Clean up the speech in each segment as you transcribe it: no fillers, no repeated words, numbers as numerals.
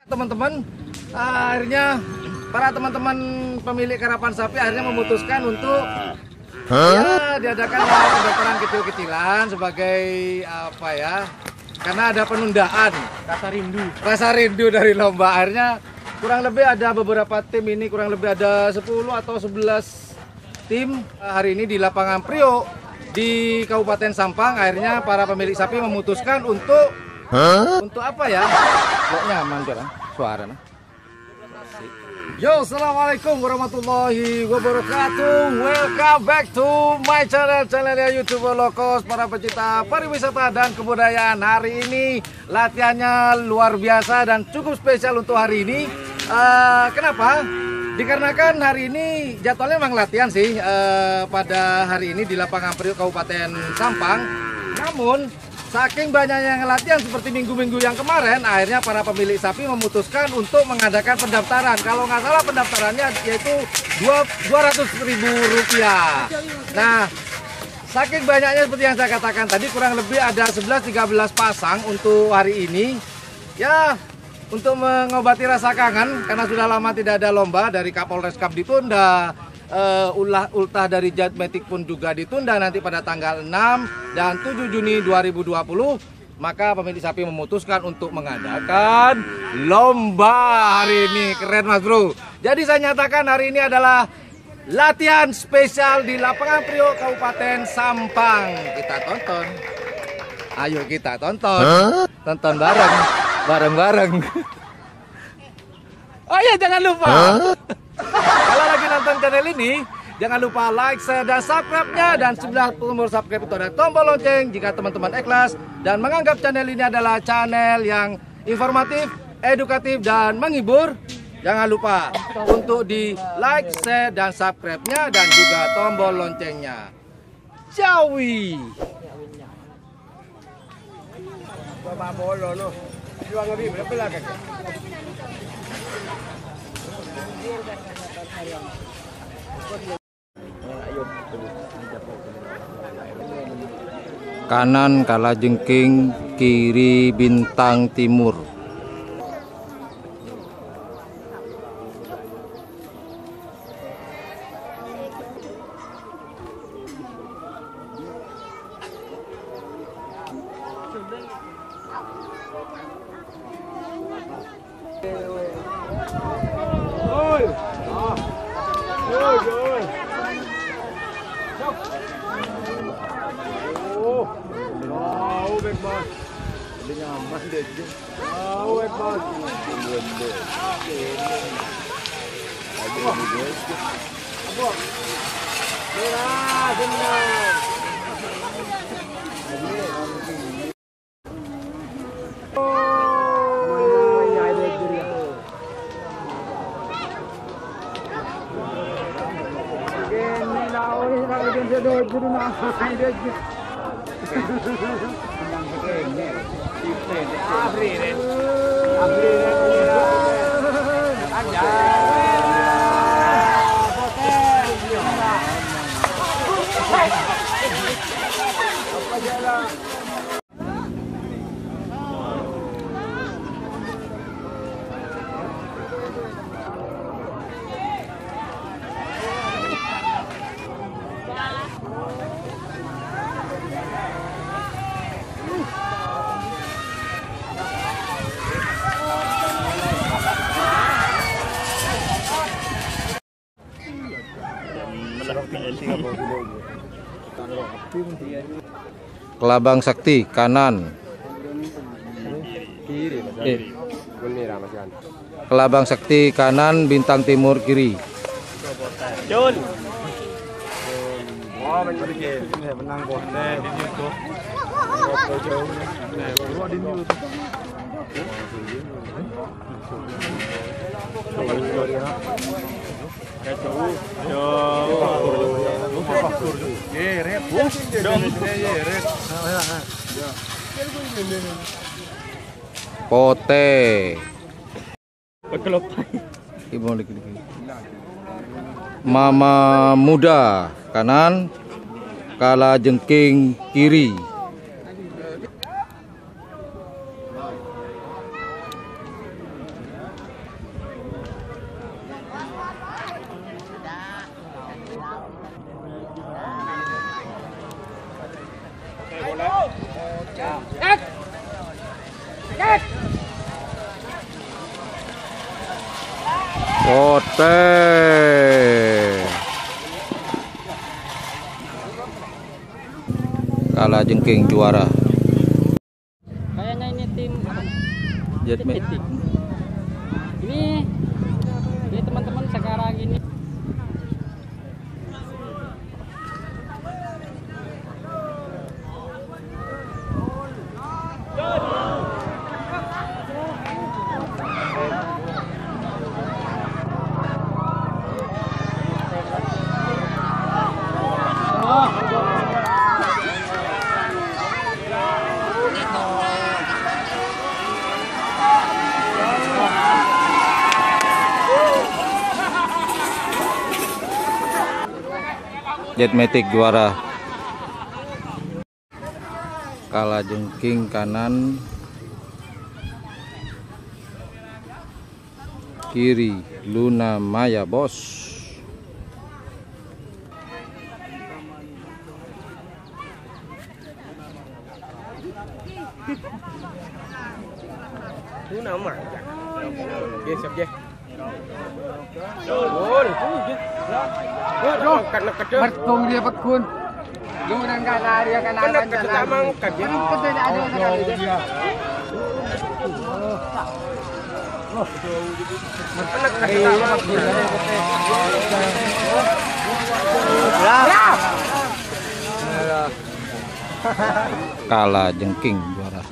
Teman-teman, akhirnya para teman-teman pemilik karapan sapi akhirnya memutuskan untuk ya diadakan pendaftaran kecil-kecilan sebagai apa ya? Karena ada penundaan. Rasa rindu dari lomba. Akhirnya kurang lebih ada beberapa tim ini, kurang lebih ada 10 atau 11 tim hari ini di lapangan Priok di Kabupaten Sampang. Akhirnya para pemilik sapi memutuskan untuk apa ya? Kok nyaman kan suara nah. Yo, assalamualaikum warahmatullahi wabarakatuh. Welcome back to my channel YouTuber Lokos, para pecinta pariwisata dan kebudayaan. Hari ini latihannya luar biasa dan cukup spesial untuk hari ini. Kenapa? Dikarenakan hari ini jadwalnya memang latihan sih pada hari ini di lapangan Priok Kabupaten Sampang. Namun saking banyaknya yang latihan seperti minggu-minggu yang kemarin, akhirnya para pemilik sapi memutuskan untuk mengadakan pendaftaran. Kalau nggak salah pendaftarannya yaitu Rp200.000. Nah, saking banyaknya seperti yang saya katakan tadi, kurang lebih ada 11-13 pasang untuk hari ini. Ya, untuk mengobati rasa kangen karena sudah lama tidak ada lomba, dari Kapolres Cup ditunda. Ultah dari Jatmetik pun juga ditunda nanti pada tanggal 6 dan 7 Juni 2020. Maka pemilik sapi memutuskan untuk mengadakan lomba hari ini. Keren Mas Bro. Jadi saya nyatakan hari ini adalah latihan spesial di lapangan Priok Kabupaten Sampang. Kita tonton. Ayo kita tonton. Tonton bareng. Oh iya, jangan lupa. Kalau lagi nonton channel ini, jangan lupa like, share, dan subscribe-nya. Dan sebelah tombol subscribe itu ada tombol lonceng jika teman-teman ikhlas dan menganggap channel ini adalah channel yang informatif, edukatif, dan menghibur. Jangan lupa untuk di like, share, dan subscribe-nya, dan juga tombol loncengnya. Ciawi. Kanan kalajengking, kiri bintang timur. Kelabang Sakti kanan. Kelabang Sakti kanan, bintang timur kiri. Jun. Oh, menang boleh di YouTube. Pote. Mama Muda kanan, Kalajengking kiri. Ote. Kalajengking juara. Kayaknya ini tim Jetmatic. Ini teman-teman sekarang ini. Jetmatic juara. Kalajengking kanan, kiri Luna Maya bos. Luna Maya. Oke, siap je. Bertung dia pekun. Jangan kalah dia kalah. Kena kita mangkat je. Kita ada dia. Kalajengking juara.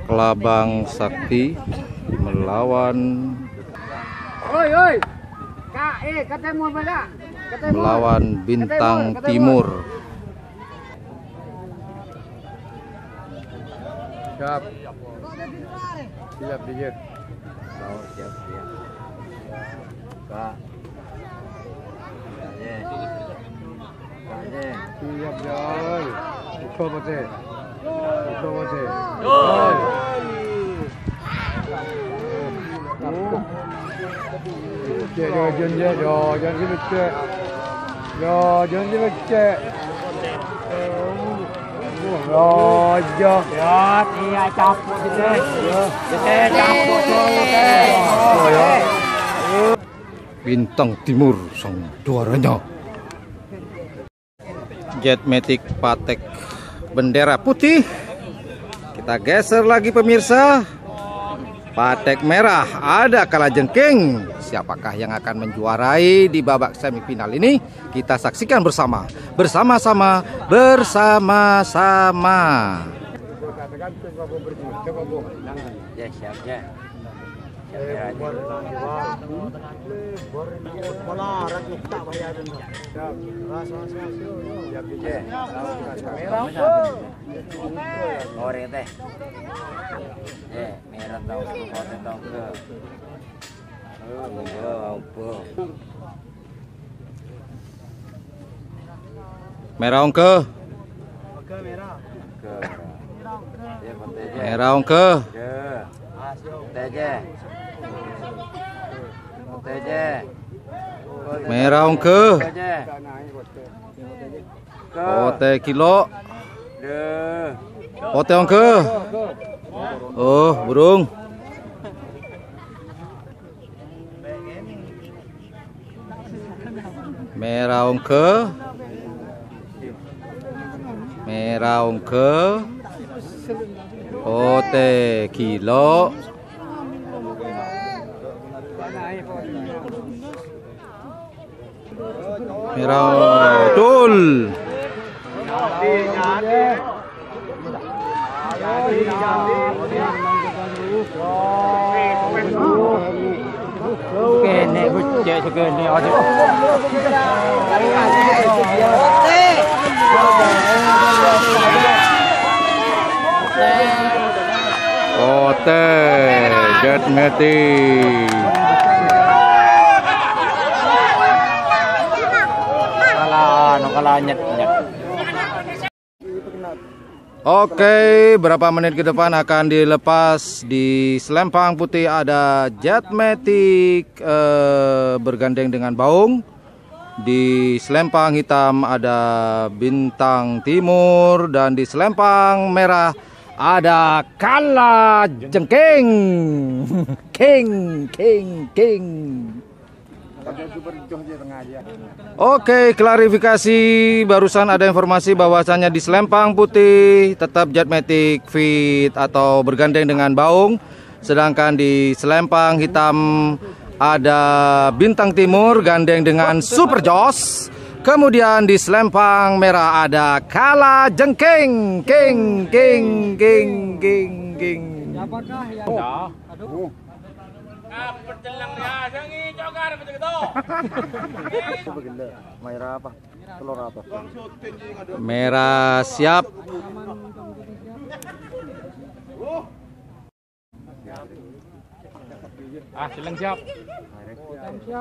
Kelabang Sakti melawan melawan Bintang Timur. Siap. Siap dikit. Siap. Kak. Siap jol. Uko bote. Jangan dibecek. Jangan dibecek. Iya capuk Bintang Timur sang juaranya. Jetmatic Patek bendera putih. Kita geser lagi pemirsa. Patek merah ada Kalajengking. Siapakah yang akan menjuarai di babak semifinal ini? Kita saksikan bersama. Bersama-sama. Merah ongke. Merah ongke. Merah ongke. Ote kilo. Ote ongke. Oh, burung. Merah ongke. Merah ongke. Ote kilo. Merah tul. Kene becek segene aja. Ote Jetmatic. Kalah nyet. Oke, berapa menit ke depan akan dilepas di selempang putih ada Jetmatic bergandeng dengan Baung. Di selempang hitam ada Bintang Timur dan di selempang merah ada kala jengking. King. Oke, klarifikasi barusan ada informasi bahwasannya di Selempang Putih tetap Jetmatic Fit atau bergandeng dengan Baung, sedangkan di Selempang Hitam ada Bintang Timur gandeng dengan Super Joss. Kemudian di Selempang Merah ada Kala Jengking. King. Apakah yang aduh. Merah apa? Telur apa? Merah siap. Sileng siap.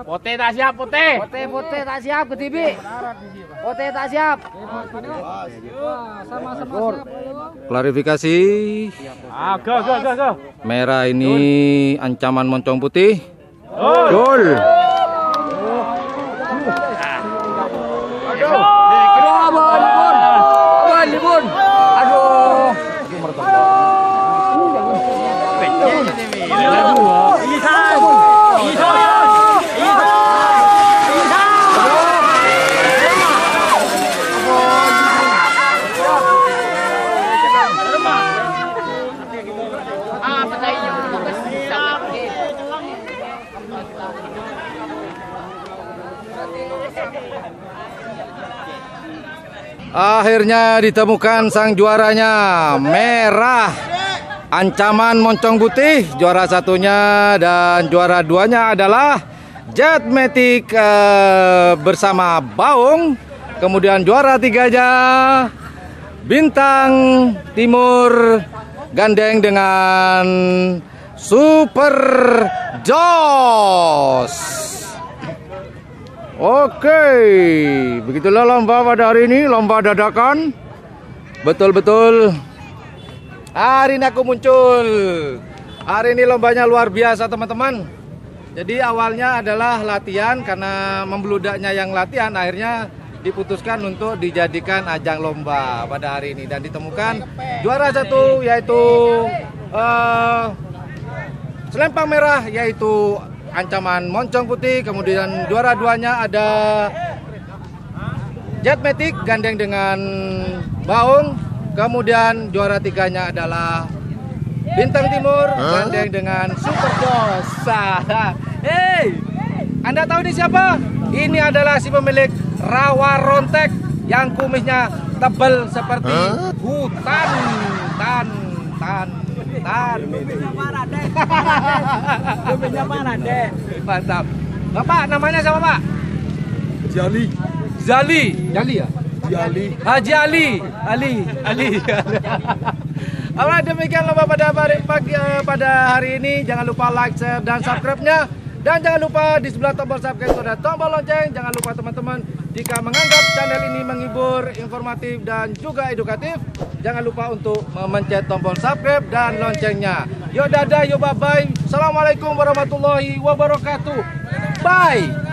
Pote tak siap, pote. Pote tak siap ke TV. Pote tak siap. Sama-sama siap. Klarifikasi. Go. Merah ini ancaman moncong putih. Gol. Libun. Aduh. Akhirnya ditemukan sang juaranya, Merah ancaman moncong putih juara satunya, dan juara duanya adalah Jetmatic bersama Baung. Kemudian juara tiganya Bintang Timur gandeng dengan Super Joss. Oke, begitulah lomba pada hari ini, lomba dadakan. Betul-betul hari ini aku muncul. Hari ini lombanya luar biasa teman-teman. Jadi awalnya adalah latihan, karena membludaknya yang latihan akhirnya diputuskan untuk dijadikan ajang lomba pada hari ini. Dan ditemukan juara satu yaitu Selempang Merah yaitu ancaman moncong putih. Kemudian juara duanya ada Jetmatic gandeng dengan Baung. Kemudian juara tiganya adalah Bintang Timur gandeng dengan Super Joss. Hey, Anda tahu ini siapa? Ini adalah si pemilik rawa rontek yang kumisnya tebal seperti hutan. Mantap. Bapak namanya siapa, Pak? Zali ya? Haji Ali. Alright, demikian lomba pada hari ini. Jangan lupa like, share, dan subscribe-nya. Dan jangan lupa di sebelah tombol subscribe itu ada tombol lonceng. Jangan lupa teman-teman, jika menganggap channel ini menghibur, informatif, dan juga edukatif, jangan lupa untuk memencet tombol subscribe dan loncengnya. Yo dadah, yo bye-bye. Assalamualaikum warahmatullahi wabarakatuh. Bye.